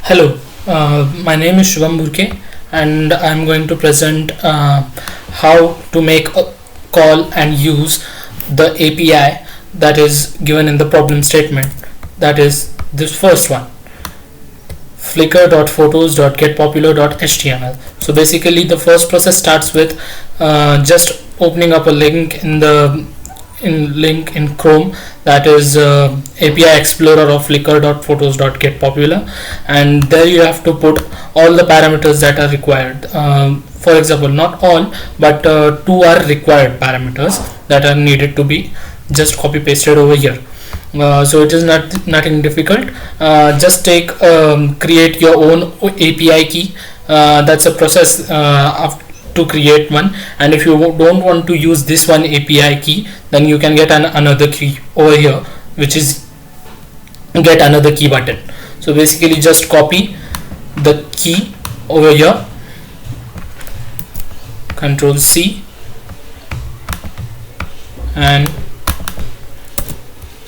Hello, my name is Shubham Burke and I'm going to present how to make a call and use the API that is given in the problem statement, that is this first one, flickr.photos.getpopular.html. So basically the first process starts with just opening up a link in Chrome, that is API Explorer of flickr.photos.getpopular, and there you have to put all the parameters that are required. For example, not all, but two are required parameters that are needed to be just copy pasted over here. So it is nothing difficult. Just create your own API key. That's a process to create one, and if you don't want to use this one API key, then you can get another key over here, which is get another key button. So basically just copy the key over here, Control C and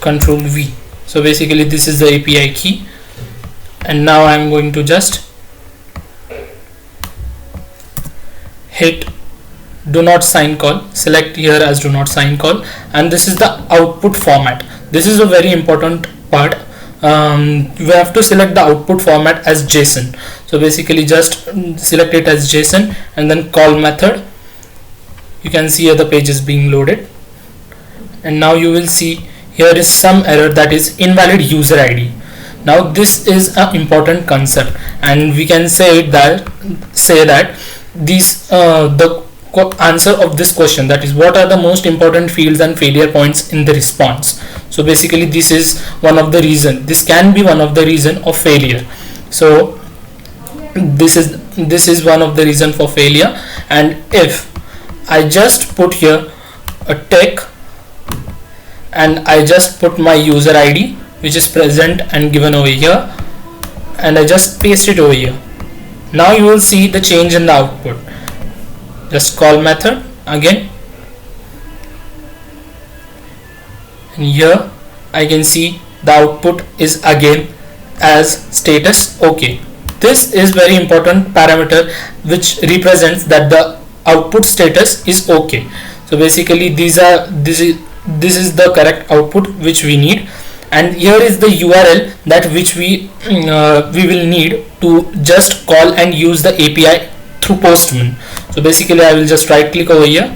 Control V. So basically this is the API key, and now I'm going to just hit do not sign call, select here as do not sign call, and this is the output format. This is a very important part. We have to select the output format as JSON. So basically just select it as JSON and then call method. You can see here the page is being loaded, and now you will see here is some error, that is invalid user ID. Now this is an important concept, and we can say that the answer of this question, that is what are the most important fields and failure points in the response. So basically this is one of the reason, this can be one of the reason of failure. So this is one of the reason for failure, and if I just put here a tick and I just put my user ID which is present and given over here, and I just paste it over here, now you will see the change in the output. Just call method again, and here I can see the output is again as status OK. This is very important parameter which represents that the output status is OK. So basically this is the correct output which we need, and here is the URL that which we will need to just call and use the API through Postman. So basically I will just right click over here,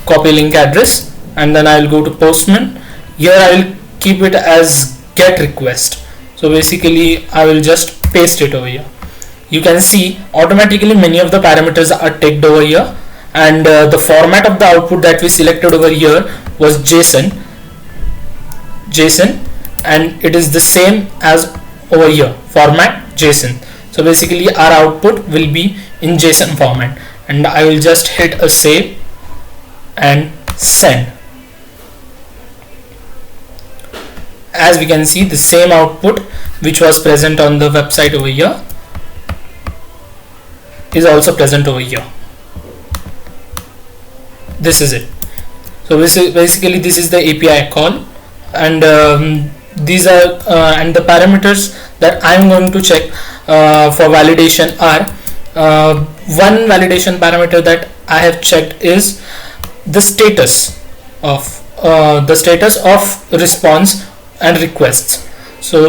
copy link address, and then I will go to Postman. Here I will keep it as get request. So basically I will just paste it over here. You can see automatically many of the parameters are ticked over here, and the format of the output that we selected over here was JSON, and it is the same as over here, format JSON. So basically our output will be in JSON format, and I will just hit a save and send. As we can see, the same output which was present on the website over here is also present over here. This is it. So basically this is the API call, and these are and the parameters that I'm going to check for validation are one validation parameter that I have checked is the status of response and requests. So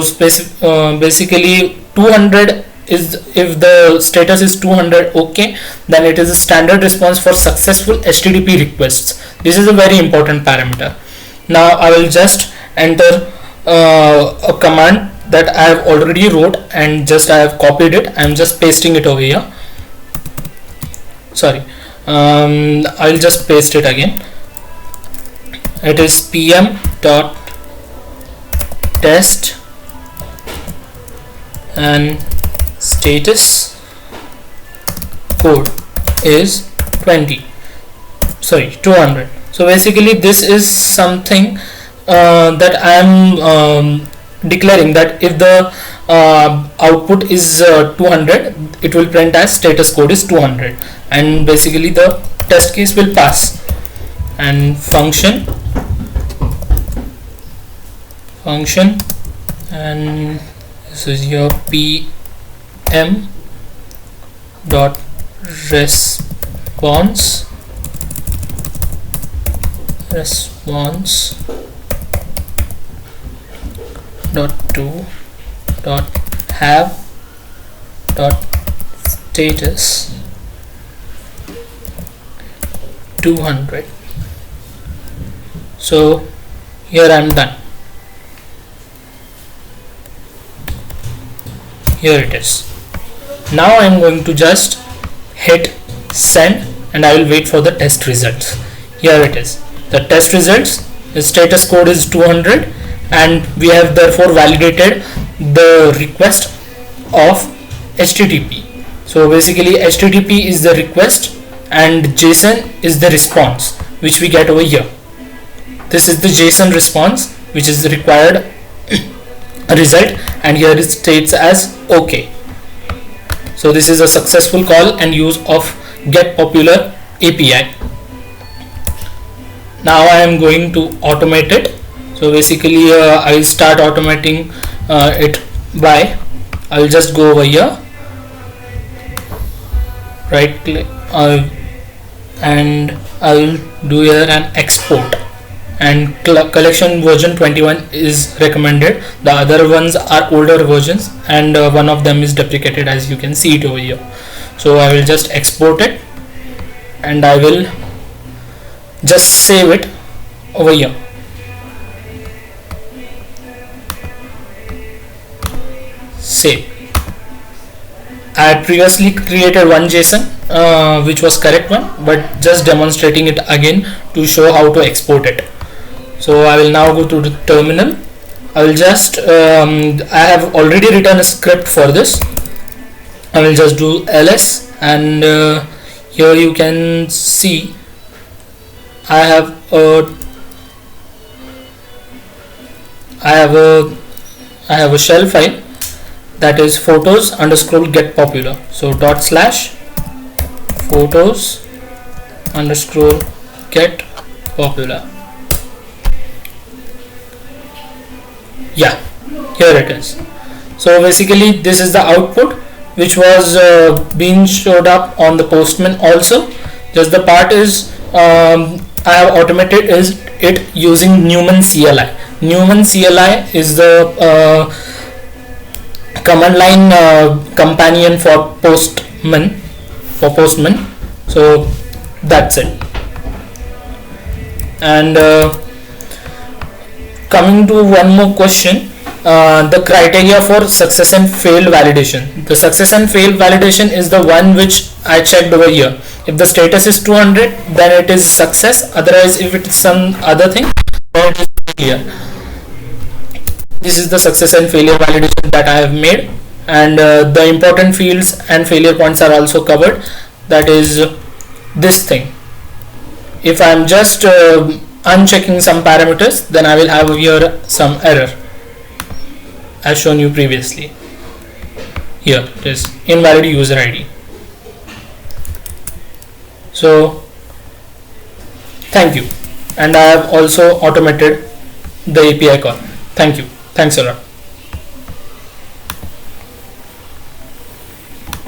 basically 200 is, if the status is 200 OK, then it is a standard response for successful HTTP requests. This is a very important parameter. Now I will just enter a command that I have already wrote, and just I have copied it. I am just pasting it over here. Sorry, I will just paste it again. It is pm.test and status code is 200. So basically this is something that I am declaring that if the output is 200, it will print as status code is 200, and basically the test case will pass. And function, and this is your m dot response dot to dot have dot status 200. So here I am done. Here it is. Now I am going to just hit send and I will wait for the test results. Here it is. The test results, the status code is 200 and we have therefore validated the request of HTTP. So basically HTTP is the request and JSON is the response which we get over here. This is the JSON response which is the required result, and here it states as OK. So this is a successful call and use of getPopular API. Now I am going to automate it. So basically I will start automating it by, I will just go over here, right click and I will do here an export, and collection version 21 is recommended. The other ones are older versions and one of them is deprecated, as you can see it over here. So I will just export it and I will just save it over here. Save. I had previously created one JSON which was correct one, but just demonstrating it again to show how to export it. So I will now go to the terminal. I will just I have already written a script for this. I will just do ls, and here you can see I have a shell file that is photos underscore get popular. So dot slash photos underscore get popular. Yeah, here it is. So basically this is the output which was being showed up on the Postman also. Just the part is I have automated it using Newman CLI. Newman CLI is the command line companion for Postman. So that's it. And coming to one more question, the criteria for success and fail validation. The success and fail validation is the one which I checked over here. If the status is 200, then it is success. Otherwise, if it is some other thing, then it is failure. This is the success and failure validation that I have made, and the important fields and failure points are also covered. That is this thing. If I am just unchecking some parameters, then I will have here some error as shown you previously. Here it is invalid user ID. So thank you, and I have also automated the API call. Thank you. Thanks a lot.